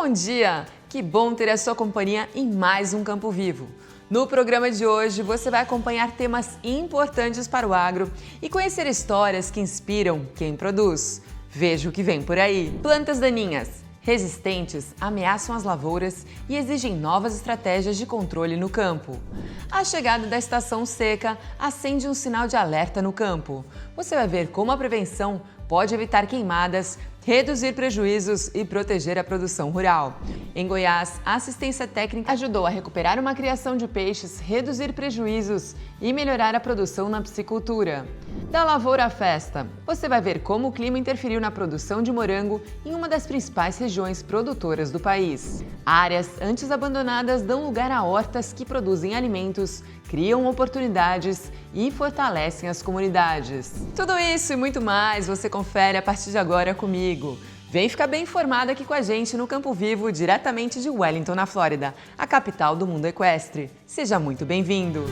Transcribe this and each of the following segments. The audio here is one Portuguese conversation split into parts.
Bom dia! Que bom ter a sua companhia em mais um Campo Vivo. No programa de hoje, você vai acompanhar temas importantes para o agro e conhecer histórias que inspiram quem produz. Veja o que vem por aí. Plantas daninhas resistentes ameaçam as lavouras e exigem novas estratégias de controle no campo. A chegada da estação seca acende um sinal de alerta no campo. Você vai ver como a prevenção pode evitar queimadas, reduzir prejuízos e proteger a produção rural. Em Goiás, a assistência técnica ajudou a recuperar uma criação de peixes, reduzir prejuízos e melhorar a produção na piscicultura. Da lavoura à festa, você vai ver como o clima interferiu na produção de morango em uma das principais regiões produtoras do país. Áreas antes abandonadas dão lugar a hortas que produzem alimentos, criam oportunidades e fortalecem as comunidades. Tudo isso e muito mais você confere a partir de agora comigo. Vem ficar bem informado aqui com a gente no Campo Vivo, diretamente de Wellington, na Flórida, a capital do mundo equestre. Seja muito bem-vindo!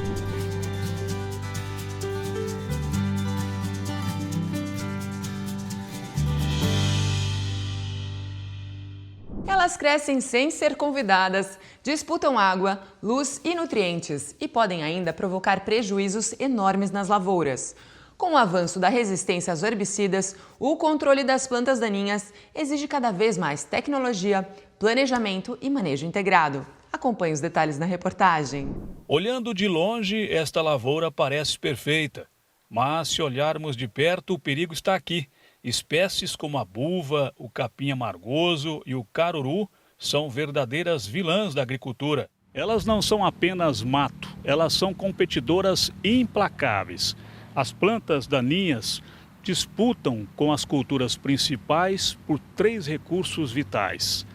Elas crescem sem ser convidadas, disputam água, luz e nutrientes e podem ainda provocar prejuízos enormes nas lavouras. Com o avanço da resistência aos herbicidas, o controle das plantas daninhas exige cada vez mais tecnologia, planejamento e manejo integrado. Acompanhe os detalhes na reportagem. Olhando de longe, esta lavoura parece perfeita. Mas se olharmos de perto, o perigo está aqui. Espécies como a buva, o capim amargoso e o caruru são verdadeiras vilãs da agricultura. Elas não são apenas mato, elas são competidoras implacáveis. As plantas daninhas disputam com as culturas principais por 3 recursos vitais: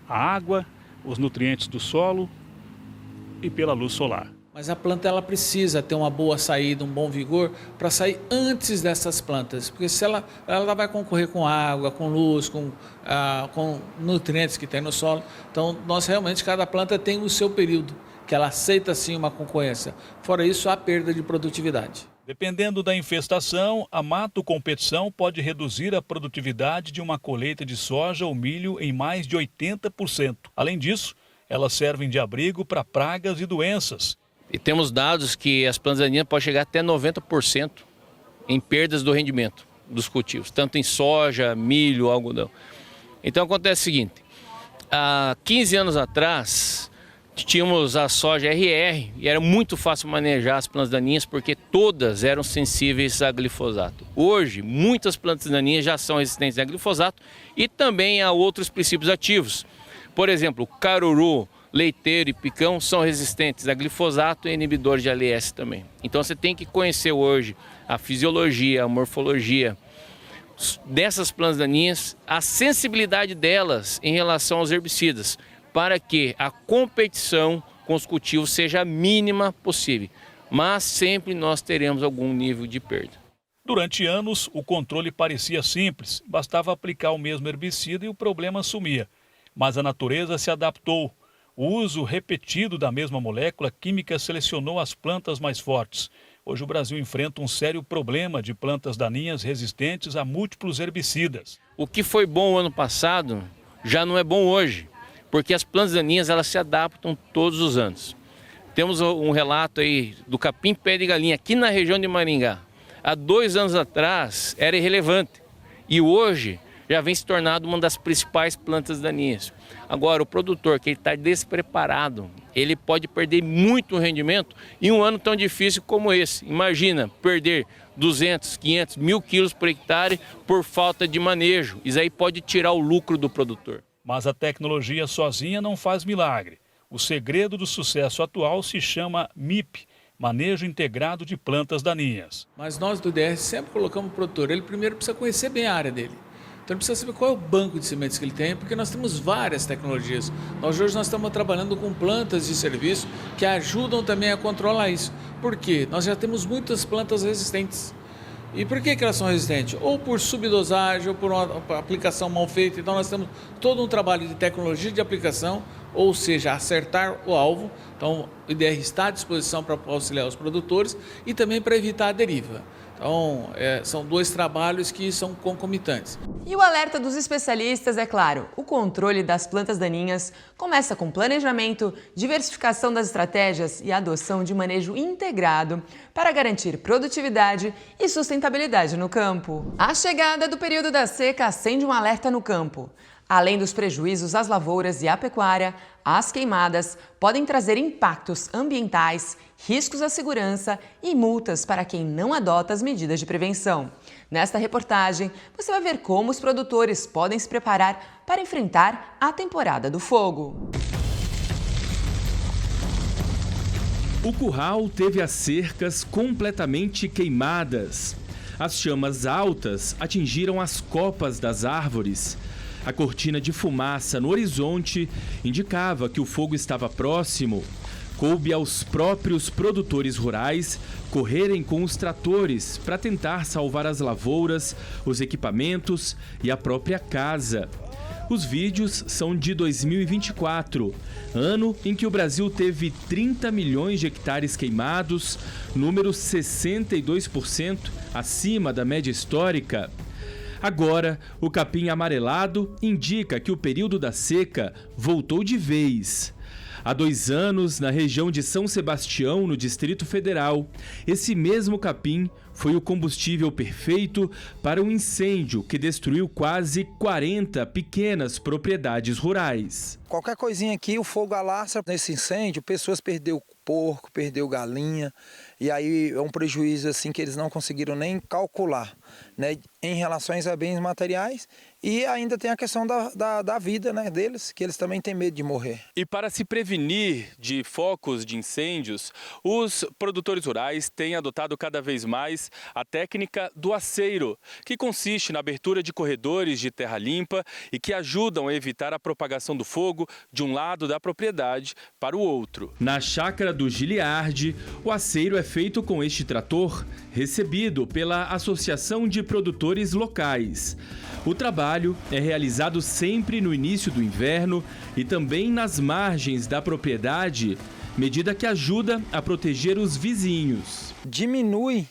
a água, os nutrientes do solo e pela luz solar. Mas a planta ela precisa ter uma boa saída, um bom vigor para sair antes dessas plantas, porque se ela vai concorrer com água, com luz, com nutrientes que tem no solo. Então nós realmente, cada planta tem o seu período, que ela aceita sim uma concorrência. Fora isso, há perda de produtividade. Dependendo da infestação, a mato-competição pode reduzir a produtividade de uma colheita de soja ou milho em mais de 80%. Além disso, elas servem de abrigo para pragas e doenças. E temos dados que as plantas daninhas podem chegar até 90% em perdas do rendimento dos cultivos, tanto em soja, milho, algodão. Então acontece o seguinte, há 15 anos atrás tínhamos a soja RR e era muito fácil manejar as plantas daninhas porque todas eram sensíveis a glifosato. Hoje, muitas plantas daninhas já são resistentes a glifosato e também a outros princípios ativos. Por exemplo, caruru, leiteiro e picão são resistentes a glifosato e inibidores de ALS também. Então você tem que conhecer hoje a fisiologia, a morfologia dessas plantas daninhas, a sensibilidade delas em relação aos herbicidas, para que a competição com os cultivos seja a mínima possível. Mas sempre nós teremos algum nível de perda. Durante anos, o controle parecia simples, bastava aplicar o mesmo herbicida e o problema sumia. Mas a natureza se adaptou. O uso repetido da mesma molécula química selecionou as plantas mais fortes. Hoje o Brasil enfrenta um sério problema de plantas daninhas resistentes a múltiplos herbicidas. O que foi bom ano passado já não é bom hoje, porque as plantas daninhas elas se adaptam todos os anos. Temos um relato aí do capim pé de galinha aqui na região de Maringá. Há 2 anos atrás era irrelevante e hoje já vem se tornando uma das principais plantas daninhas. Agora, o produtor que está despreparado, ele pode perder muito rendimento em um ano tão difícil como esse. Imagina perder 200, 500, 1.000 quilos por hectare por falta de manejo. Isso aí pode tirar o lucro do produtor. Mas a tecnologia sozinha não faz milagre. O segredo do sucesso atual se chama MIP, Manejo Integrado de Plantas Daninhas. Mas nós do IDR sempre colocamos o produtor, ele primeiro precisa conhecer bem a área dele. Então ele precisa saber qual é o banco de sementes que ele tem, porque nós temos várias tecnologias. Hoje nós estamos trabalhando com plantas de serviço que ajudam também a controlar isso. Por quê? Nós já temos muitas plantas resistentes. E por que elas são resistentes? Ou por subdosagem, ou por uma aplicação mal feita. Então nós temos todo um trabalho de tecnologia de aplicação, ou seja, acertar o alvo. Então o IDR está à disposição para auxiliar os produtores e também para evitar a deriva. Então, são 2 trabalhos que são concomitantes. E o alerta dos especialistas é claro, o controle das plantas daninhas começa com planejamento, diversificação das estratégias e adoção de manejo integrado para garantir produtividade e sustentabilidade no campo. A chegada do período da seca acende um alerta no campo. Além dos prejuízos às lavouras e à pecuária, as queimadas podem trazer impactos ambientais, riscos à segurança e multas para quem não adota as medidas de prevenção. Nesta reportagem, você vai ver como os produtores podem se preparar para enfrentar a temporada do fogo. O curral teve as cercas completamente queimadas. As chamas altas atingiram as copas das árvores. A cortina de fumaça no horizonte indicava que o fogo estava próximo. Coube aos próprios produtores rurais correrem com os tratores para tentar salvar as lavouras, os equipamentos e a própria casa. Os vídeos são de 2024, ano em que o Brasil teve 30 milhões de hectares queimados, número 62% acima da média histórica. Agora, o capim amarelado indica que o período da seca voltou de vez. Há 2 anos, na região de São Sebastião, no Distrito Federal, esse mesmo capim foi o combustível perfeito para um incêndio que destruiu quase 40 pequenas propriedades rurais. Qualquer coisinha aqui, o fogo alastra. Nesse incêndio, pessoas perderam porco, perdeu galinha, e aí é um prejuízo assim que eles não conseguiram nem calcular, né, em relação a bens materiais, e ainda tem a questão da vida, né, deles, que eles também têm medo de morrer. E para se prevenir de focos de incêndios, os produtores rurais têm adotado cada vez mais a técnica do aceiro, que consiste na abertura de corredores de terra limpa e que ajudam a evitar a propagação do fogo de um lado da propriedade para o outro. Na chácara do Giliardi, o aceiro é feito com este trator, recebido pela Associação de Produtores Locais. O trabalho é realizado sempre no início do inverno e também nas margens da propriedade, medida que ajuda a proteger os vizinhos. Diminui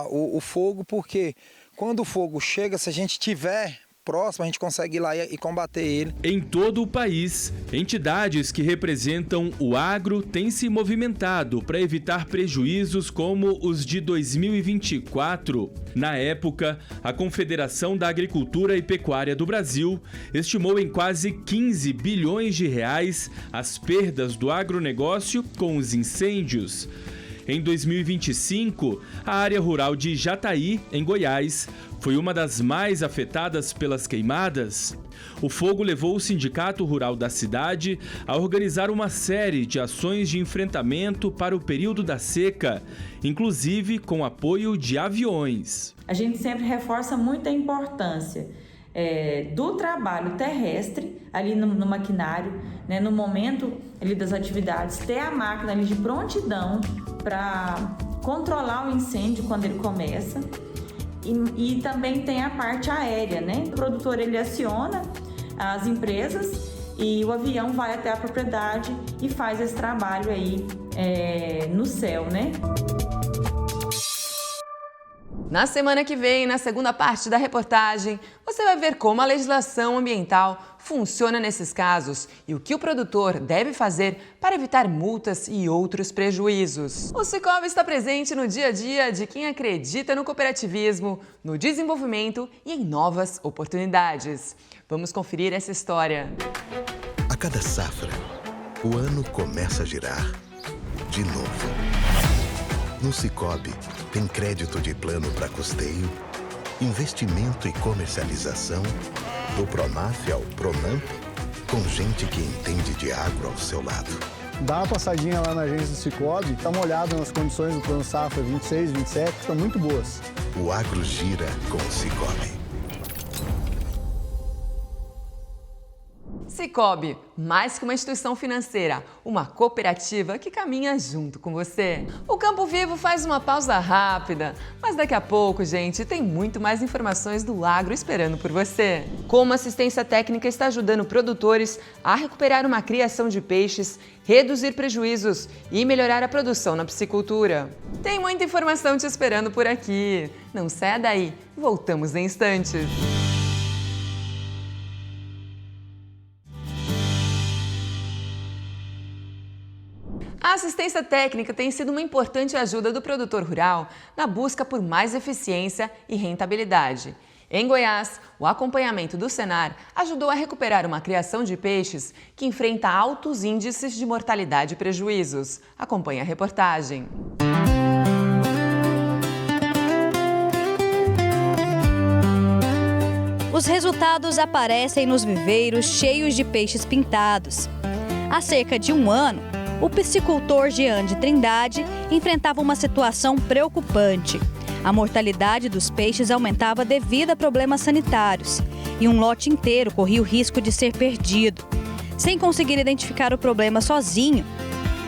o fogo, porque quando o fogo chega, se a gente tiver próximo, a gente consegue ir lá e combater ele. Em todo o país, entidades que representam o agro têm se movimentado para evitar prejuízos como os de 2024. Na época, a Confederação da Agricultura e Pecuária do Brasil estimou em quase 15 bilhões de reais as perdas do agronegócio com os incêndios. Em 2025, a área rural de Jataí, em Goiás, foi uma das mais afetadas pelas queimadas. O fogo levou o Sindicato Rural da cidade a organizar uma série de ações de enfrentamento para o período da seca, inclusive com apoio de aviões. A gente sempre reforça muito a importância do trabalho terrestre ali no maquinário, né, no momento ali das atividades, ter a máquina ali de prontidão para controlar o incêndio quando ele começa, e também tem a parte aérea, né? O produtor ele aciona as empresas e o avião vai até a propriedade e faz esse trabalho aí no céu, né? Na semana que vem, na segunda parte da reportagem, você vai ver como a legislação ambiental funciona nesses casos e o que o produtor deve fazer para evitar multas e outros prejuízos. O Sicoob está presente no dia a dia de quem acredita no cooperativismo, no desenvolvimento e em novas oportunidades. Vamos conferir essa história. A cada safra, o ano começa a girar de novo. No Sicoob, tem crédito de plano para custeio, investimento e comercialização, do Pronaf ao Pronamp, com gente que entende de agro ao seu lado. Dá uma passadinha lá na agência do Sicoob, dá uma olhada nas condições do plano safra 26, 27, que estão muito boas. O agro gira com o Sicoob. Sicoob, mais que uma instituição financeira, uma cooperativa que caminha junto com você. O Campo Vivo faz uma pausa rápida, mas daqui a pouco, gente, tem muito mais informações do agro esperando por você. Como a assistência técnica está ajudando produtores a recuperar uma criação de peixes, reduzir prejuízos e melhorar a produção na piscicultura. Tem muita informação te esperando por aqui. Não saia daí, voltamos em instantes. A assistência técnica tem sido uma importante ajuda do produtor rural na busca por mais eficiência e rentabilidade. Em Goiás, o acompanhamento do Senar ajudou a recuperar uma criação de peixes que enfrenta altos índices de mortalidade e prejuízos. Acompanhe a reportagem. Os resultados aparecem nos viveiros cheios de peixes pintados. Há cerca de um ano, o piscicultor Jean de Trindade enfrentava uma situação preocupante. A mortalidade dos peixes aumentava devido a problemas sanitários e um lote inteiro corria o risco de ser perdido. Sem conseguir identificar o problema sozinho,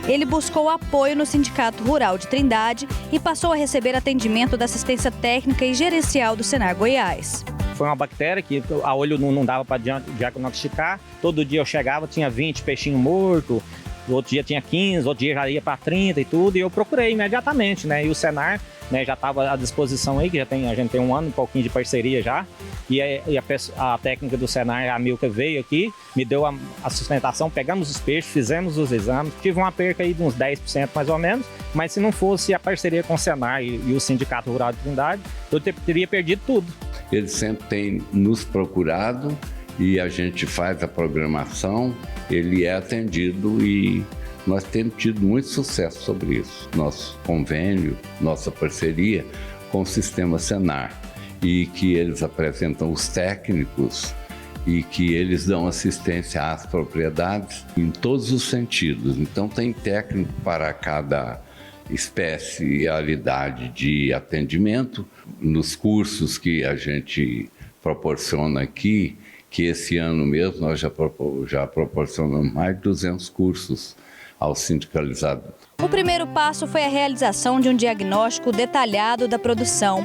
ele buscou apoio no Sindicato Rural de Trindade e passou a receber atendimento da assistência técnica e gerencial do Senar Goiás. Foi uma bactéria que a olho não dava para diagnosticar. Todo dia eu chegava, tinha 20 peixinhos mortos, outro dia tinha 15, outro dia já ia para 30 e tudo. E eu procurei imediatamente, né? E o Senar, né, já estava à disposição aí, que a gente tem um ano, um pouquinho de parceria já. E a técnica do Senar, a Milka, veio aqui, me deu a sustentação, pegamos os peixes, fizemos os exames. Tive uma perca aí de uns 10% mais ou menos, mas se não fosse a parceria com o Senar e o Sindicato Rural de Trindade, eu teria perdido tudo. Eles sempre têm nos procurado e a gente faz a programação, ele é atendido e nós temos tido muito sucesso sobre isso. Nosso convênio, nossa parceria com o Sistema Senar, e que eles apresentam os técnicos e que eles dão assistência às propriedades em todos os sentidos. Então tem técnico para cada especialidade de atendimento. Nos cursos que a gente proporciona aqui, que esse ano mesmo nós já proporcionamos mais de 200 cursos aos sindicalizados. O primeiro passo foi a realização de um diagnóstico detalhado da produção.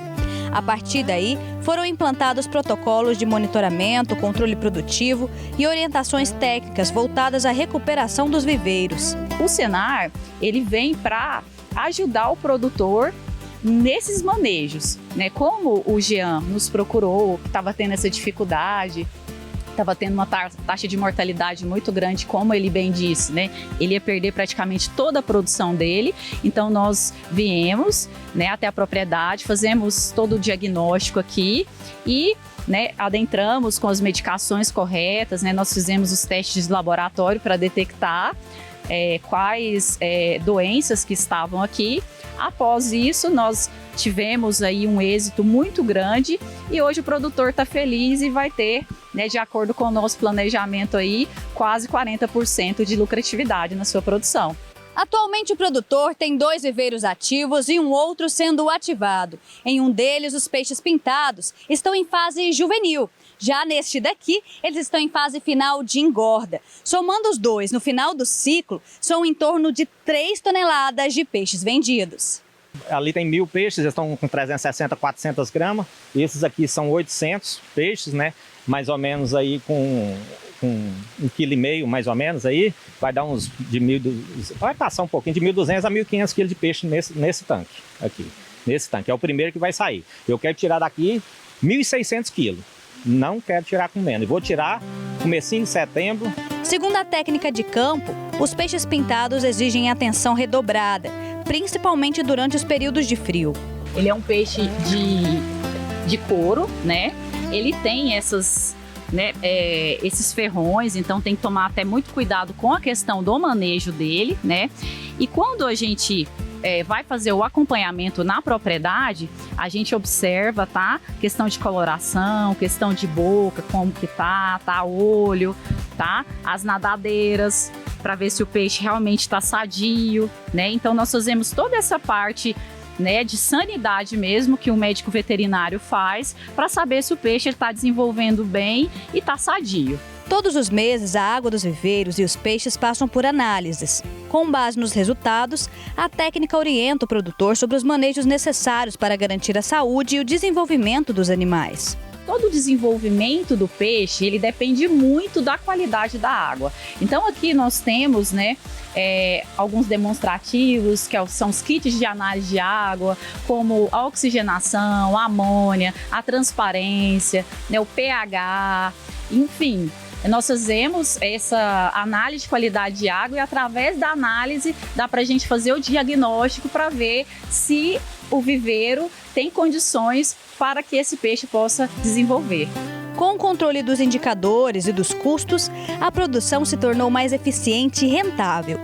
A partir daí, foram implantados protocolos de monitoramento, controle produtivo e orientações técnicas voltadas à recuperação dos viveiros. O Senar, ele vem para ajudar o produtor nesses manejos, né? Como o Jean nos procurou, que estava tendo essa dificuldade, estava tendo uma taxa de mortalidade muito grande, como ele bem disse, né? Ele ia perder praticamente toda a produção dele. Então nós viemos, né, até a propriedade, fazemos todo o diagnóstico aqui e, né, adentramos com as medicações corretas, né? Nós fizemos os testes de laboratório para detectar quais doenças que estavam aqui. Após isso, nós tivemos aí um êxito muito grande e hoje o produtor está feliz e vai ter, né, de acordo com o nosso planejamento aí, quase 40% de lucratividade na sua produção. Atualmente o produtor tem 2 viveiros ativos e um outro sendo ativado. Em um deles, os peixes pintados estão em fase juvenil. Já neste daqui, eles estão em fase final de engorda. Somando os dois no final do ciclo, são em torno de 3 toneladas de peixes vendidos. Ali tem 1.000 peixes, eles estão com 360, 400 gramas. Esses aqui são 800 peixes, né? Mais ou menos aí com 1,5 kg, mais ou menos aí. Vai dar uns de 1.200, vai passar um pouquinho, de 1.200 a 1.500 kg de peixe nesse tanque aqui. Nesse tanque, é o primeiro que vai sair. Eu quero tirar daqui 1.600 kg. Não quero tirar com menos. Vou tirar comecinho de setembro. Segundo a técnica de campo, os peixes pintados exigem atenção redobrada, principalmente durante os períodos de frio. Ele é um peixe de couro, né? Ele tem esses ferrões, então tem que tomar até muito cuidado com a questão do manejo dele, né? E quando a gente vai fazer o acompanhamento na propriedade, a gente observa, tá? Questão de coloração, questão de boca, como que tá olho, tá? As nadadeiras, para ver se o peixe realmente está sadio, né? Então nós fazemos toda essa parte, né, de sanidade mesmo, que o médico veterinário faz, para saber se o peixe está desenvolvendo bem e está sadio. Todos os meses, a água dos viveiros e os peixes passam por análises. Com base nos resultados, a técnica orienta o produtor sobre os manejos necessários para garantir a saúde e o desenvolvimento dos animais. Todo o desenvolvimento do peixe, ele depende muito da qualidade da água. Então aqui nós temos, né, alguns demonstrativos, que são os kits de análise de água, como a oxigenação, a amônia, a transparência, né, o pH, enfim. Nós fazemos essa análise de qualidade de água e através da análise dá para a gente fazer o diagnóstico para ver se o viveiro tem condições para que esse peixe possa desenvolver. Com o controle dos indicadores e dos custos, a produção se tornou mais eficiente e rentável.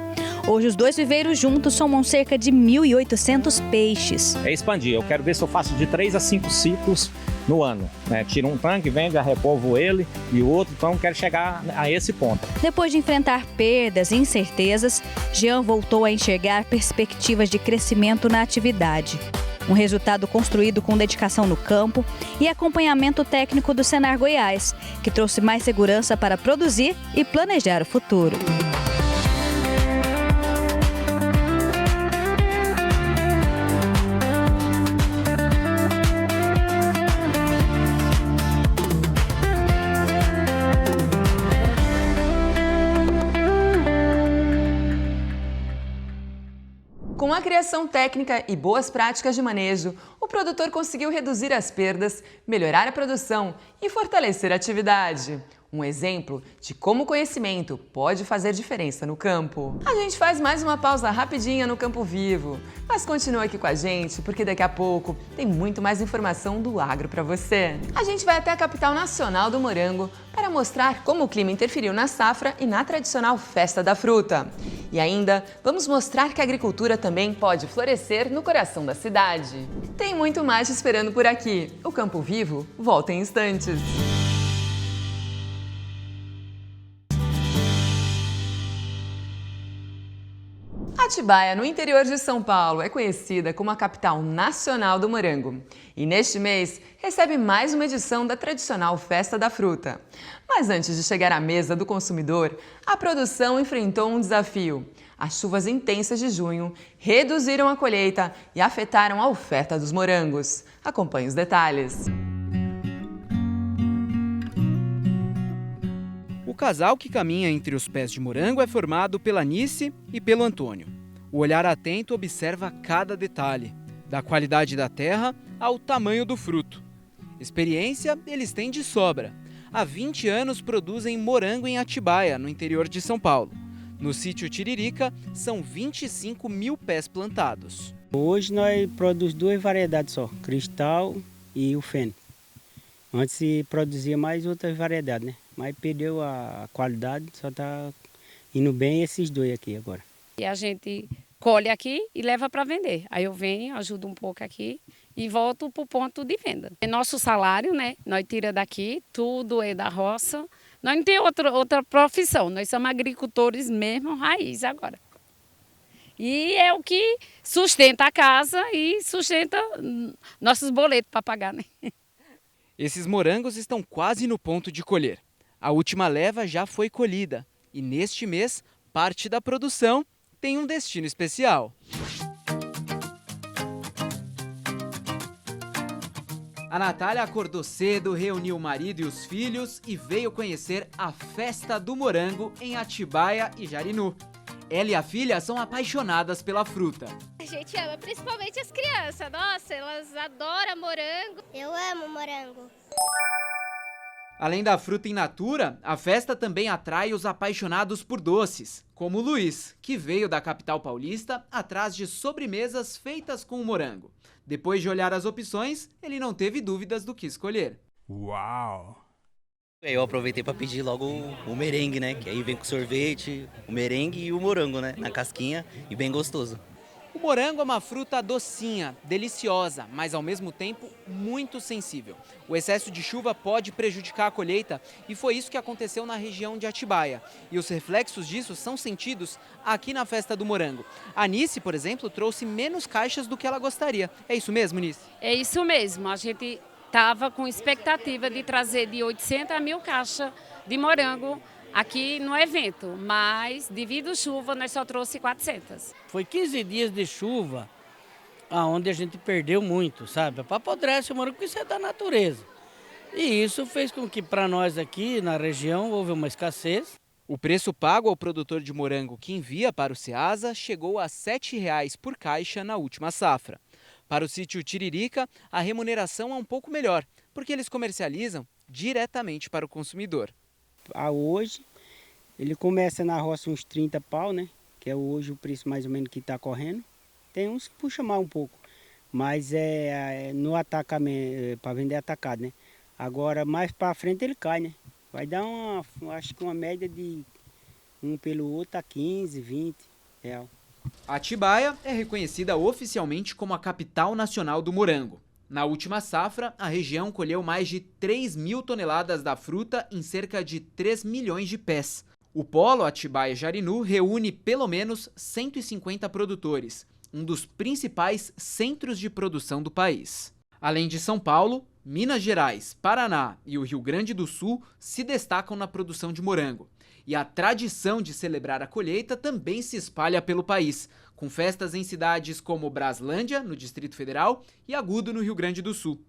Hoje os 2 viveiros juntos somam cerca de 1.800 peixes. É expandir, eu quero ver se eu faço de 3 a 5 ciclos no ano. Tiro um tanque, vendo, repovo ele e o outro, então quero chegar a esse ponto. Depois de enfrentar perdas e incertezas, Jean voltou a enxergar perspectivas de crescimento na atividade. Um resultado construído com dedicação no campo e acompanhamento técnico do Senar Goiás, que trouxe mais segurança para produzir e planejar o futuro. Com a criação técnica e boas práticas de manejo, o produtor conseguiu reduzir as perdas, melhorar a produção e fortalecer a atividade. Um exemplo de como o conhecimento pode fazer diferença no campo. A gente faz mais uma pausa rapidinha no Campo Vivo, mas continua aqui com a gente porque daqui a pouco tem muito mais informação do agro para você. A gente vai até a capital nacional do morango para mostrar como o clima interferiu na safra e na tradicional Festa da Fruta. E ainda vamos mostrar que a agricultura também pode florescer no coração da cidade. Tem muito mais te esperando por aqui. O Campo Vivo volta em instantes. Atibaia, no interior de São Paulo, é conhecida como a capital nacional do morango. E neste mês, recebe mais uma edição da tradicional Festa da Fruta. Mas antes de chegar à mesa do consumidor, a produção enfrentou um desafio. As chuvas intensas de junho reduziram a colheita e afetaram a oferta dos morangos. Acompanhe os detalhes. O casal que caminha entre os pés de morango é formado pela Nice e pelo Antônio. O olhar atento observa cada detalhe, da qualidade da terra ao tamanho do fruto. Experiência eles têm de sobra. Há 20 anos produzem morango em Atibaia, no interior de São Paulo. No sítio Tiririca, são 25 mil pés plantados. Hoje nós produzimos 2 variedades só, Cristal e o Fênix. Antes se produzia mais outras variedades, né? Mas perdeu a qualidade, só está indo bem esses 2 aqui agora. E a gente colhe aqui e leva para vender. Aí eu venho, ajudo um pouco aqui e volto para o ponto de venda. É nosso salário, né? Nós tira daqui, tudo é da roça. Nós não temos outra profissão, nós somos agricultores mesmo, raiz agora. E é o que sustenta a casa e sustenta nossos boletos para pagar, né? Esses morangos estão quase no ponto de colher. A última leva já foi colhida e neste mês, parte da produção tem um destino especial. A Natália acordou cedo, reuniu o marido e os filhos e veio conhecer a Festa do Morango em Atibaia e Jarinu. Ela e a filha são apaixonadas pela fruta. A gente ama, principalmente as crianças. Nossa, elas adoram morango. Eu amo morango. Além da fruta in natura, a festa também atrai os apaixonados por doces, como o Luiz, que veio da capital paulista atrás de sobremesas feitas com o morango. Depois de olhar as opções, ele não teve dúvidas do que escolher. Uau! Eu aproveitei para pedir logo o merengue, né? Que aí vem com sorvete, o merengue e o morango, né? Na casquinha e bem gostoso. O morango é uma fruta docinha, deliciosa, mas ao mesmo tempo muito sensível. O excesso de chuva pode prejudicar a colheita e foi isso que aconteceu na região de Atibaia. E os reflexos disso são sentidos aqui na Festa do Morango. A Nice, por exemplo, trouxe menos caixas do que ela gostaria. É isso mesmo, Nice? É isso mesmo. A gente estava com expectativa de trazer de 800 a 1.000 caixas de morango aqui no evento, mas devido à chuva nós só trouxe 400. Foi 15 dias de chuva, onde a gente perdeu muito, sabe? Para apodrecer o morango, porque isso é da natureza. E isso fez com que para nós aqui na região houve uma escassez. O preço pago ao produtor de morango que envia para o Ceasa chegou a R$ 7,00 por caixa na última safra. Para o sítio Tiririca, a remuneração é um pouco melhor, porque eles comercializam diretamente para o consumidor. a hoje, ele começa na roça uns 30 pau, né? Que é hoje o preço mais ou menos que está correndo. Tem uns que puxa mais um pouco, mas é no atacamento, para vender atacado, né? Agora, mais para frente ele cai, né? Vai dar acho que uma média de um pelo outro a 15, 20 real. Atibaia é reconhecida oficialmente como a capital nacional do morango. Na última safra, a região colheu mais de 3.000 toneladas da fruta em cerca de 3 milhões de pés. O polo Atibaia-Jarinu reúne pelo menos 150 produtores, um dos principais centros de produção do país. Além de São Paulo, Minas Gerais, Paraná e o Rio Grande do Sul se destacam na produção de morango. E a tradição de celebrar a colheita também se espalha pelo país, com festas em cidades como Braslândia, no Distrito Federal, e Agudo, no Rio Grande do Sul.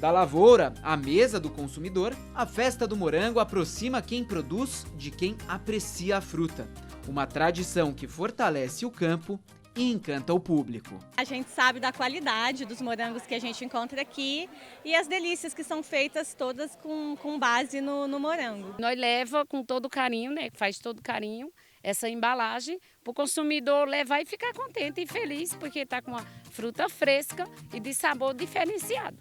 Da lavoura à mesa do consumidor, a festa do morango aproxima quem produz de quem aprecia a fruta. Uma tradição que fortalece o campo e encanta o público. A gente sabe da qualidade dos morangos que a gente encontra aqui e as delícias que são feitas todas com base no morango. Nós leva com todo carinho, né? Faz todo carinho essa embalagem para o consumidor levar e ficar contente e feliz porque está com uma fruta fresca e de sabor diferenciado.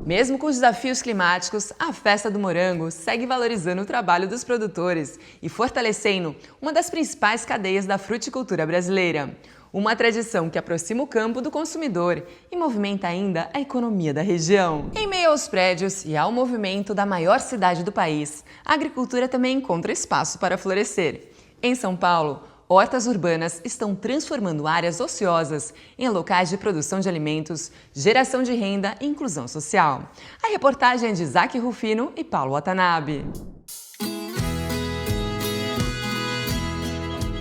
Mesmo com os desafios climáticos, a Festa do Morango segue valorizando o trabalho dos produtores e fortalecendo uma das principais cadeias da fruticultura brasileira. Uma tradição que aproxima o campo do consumidor e movimenta ainda a economia da região. Em meio aos prédios e ao movimento da maior cidade do país, a agricultura também encontra espaço para florescer. Em São Paulo, hortas urbanas estão transformando áreas ociosas em locais de produção de alimentos, geração de renda e inclusão social. A reportagem é de Isaac Rufino e Paulo Watanabe.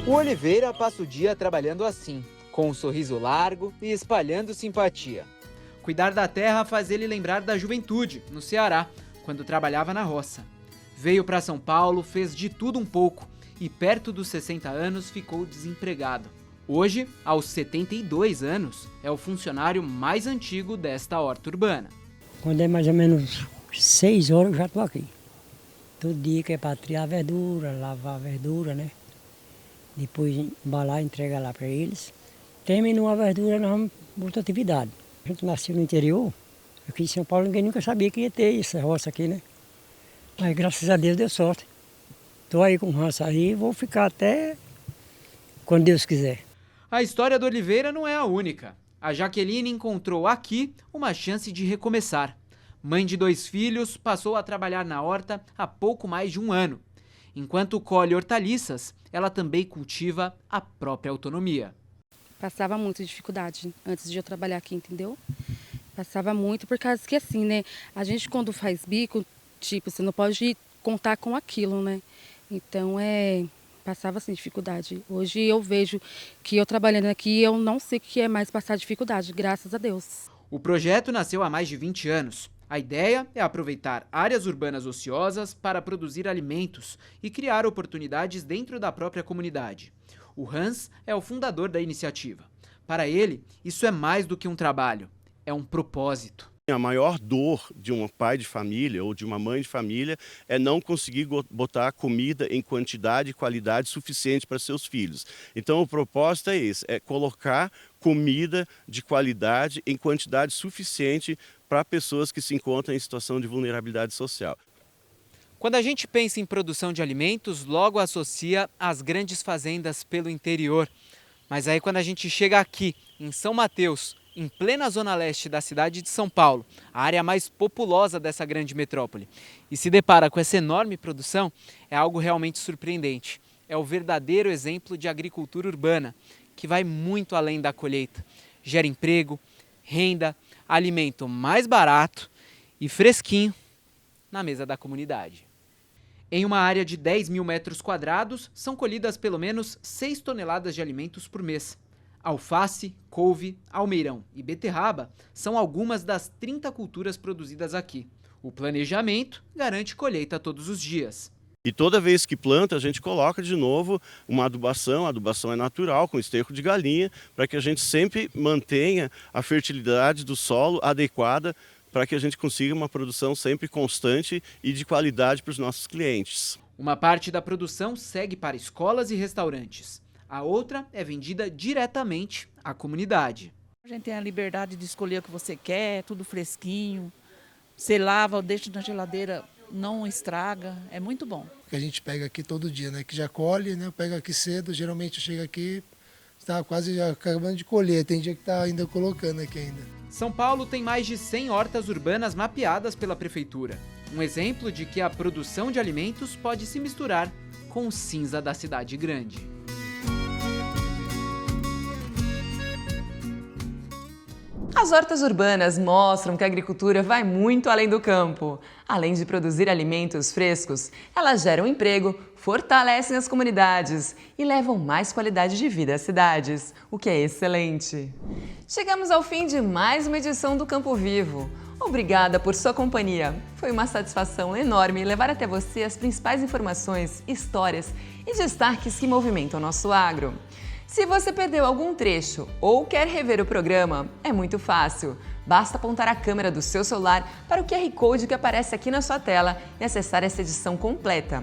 O Oliveira passa o dia trabalhando assim, com um sorriso largo e espalhando simpatia. Cuidar da terra faz ele lembrar da juventude, no Ceará, quando trabalhava na roça. Veio para São Paulo, fez de tudo um pouco e perto dos 60 anos ficou desempregado. Hoje, aos 72 anos, é o funcionário mais antigo desta horta urbana. Quando é mais ou menos 6 horas eu já estou aqui. Todo dia que é para triar a verdura, lavar a verdura, né? Depois embalar e entregar lá para eles. Terminou a verdura, nós vamos para outra atividade. A gente nasceu no interior, aqui em São Paulo ninguém nunca sabia que ia ter essa roça aqui, né? Mas graças a Deus deu sorte. Estou aí com roça aí e vou ficar até quando Deus quiser. A história do Oliveira não é a única. A Jaqueline encontrou aqui uma chance de recomeçar. Mãe de 2 filhos, passou a trabalhar na horta há pouco mais de um ano. Enquanto colhe hortaliças, ela também cultiva a própria autonomia. Passava muita dificuldade antes de eu trabalhar aqui, entendeu? Passava muito, por causa que assim, né? A gente quando faz bico, tipo, você não pode contar com aquilo, né? Então, passava assim dificuldade. Hoje eu vejo que eu trabalhando aqui, eu não sei o que é mais passar dificuldade, graças a Deus. O projeto nasceu há mais de 20 anos. A ideia é aproveitar áreas urbanas ociosas para produzir alimentos e criar oportunidades dentro da própria comunidade. O Hans é o fundador da iniciativa. Para ele, isso é mais do que um trabalho, é um propósito. A maior dor de um pai de família ou de uma mãe de família é não conseguir botar comida em quantidade e qualidade suficiente para seus filhos. Então o propósito é esse, é colocar comida de qualidade em quantidade suficiente para pessoas que se encontram em situação de vulnerabilidade social. Quando a gente pensa em produção de alimentos, logo associa às grandes fazendas pelo interior. Mas aí quando a gente chega aqui, em São Mateus, em plena zona leste da cidade de São Paulo, a área mais populosa dessa grande metrópole, e se depara com essa enorme produção, é algo realmente surpreendente. É o verdadeiro exemplo de agricultura urbana, que vai muito além da colheita. Gera emprego, renda, alimento mais barato e fresquinho na mesa da comunidade. Em uma área de 10.000 metros quadrados, são colhidas pelo menos 6 toneladas de alimentos por mês. Alface, couve, almeirão e beterraba são algumas das 30 culturas produzidas aqui. O planejamento garante colheita todos os dias. E toda vez que planta, a gente coloca de novo uma adubação. A adubação é natural, com esterco de galinha, para que a gente sempre mantenha a fertilidade do solo adequada para que a gente consiga uma produção sempre constante e de qualidade para os nossos clientes. Uma parte da produção segue para escolas e restaurantes. A outra é vendida diretamente à comunidade. A gente tem a liberdade de escolher o que você quer, tudo fresquinho. Você lava, deixa na geladeira, não estraga, é muito bom. Que a gente pega aqui todo dia, né? Que já colhe, né? Eu pego aqui cedo, geralmente eu chego aqui, está quase já acabando de colher, tem dia que está ainda colocando aqui ainda. São Paulo tem mais de 100 hortas urbanas mapeadas pela prefeitura. Um exemplo de que a produção de alimentos pode se misturar com o cinza da cidade grande. As hortas urbanas mostram que a agricultura vai muito além do campo. Além de produzir alimentos frescos, elas geram emprego, fortalecem as comunidades e levam mais qualidade de vida às cidades, o que é excelente. Chegamos ao fim de mais uma edição do Campo Vivo. Obrigada por sua companhia. Foi uma satisfação enorme levar até você as principais informações, histórias e destaques que movimentam o nosso agro. Se você perdeu algum trecho ou quer rever o programa, é muito fácil. Basta apontar a câmera do seu celular para o QR Code que aparece aqui na sua tela e acessar essa edição completa.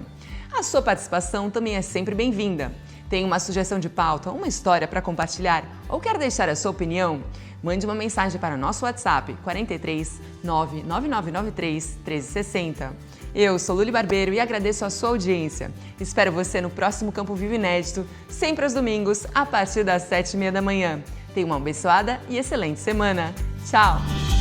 A sua participação também é sempre bem-vinda. Tem uma sugestão de pauta, uma história para compartilhar ou quer deixar a sua opinião? Mande uma mensagem para o nosso WhatsApp 43 99993 1360. Eu sou Luli Barbeiro e agradeço a sua audiência. Espero você no próximo Campo Vivo Inédito, sempre aos domingos, a partir das 7h30 da manhã. Tenha uma abençoada e excelente semana. Tchau!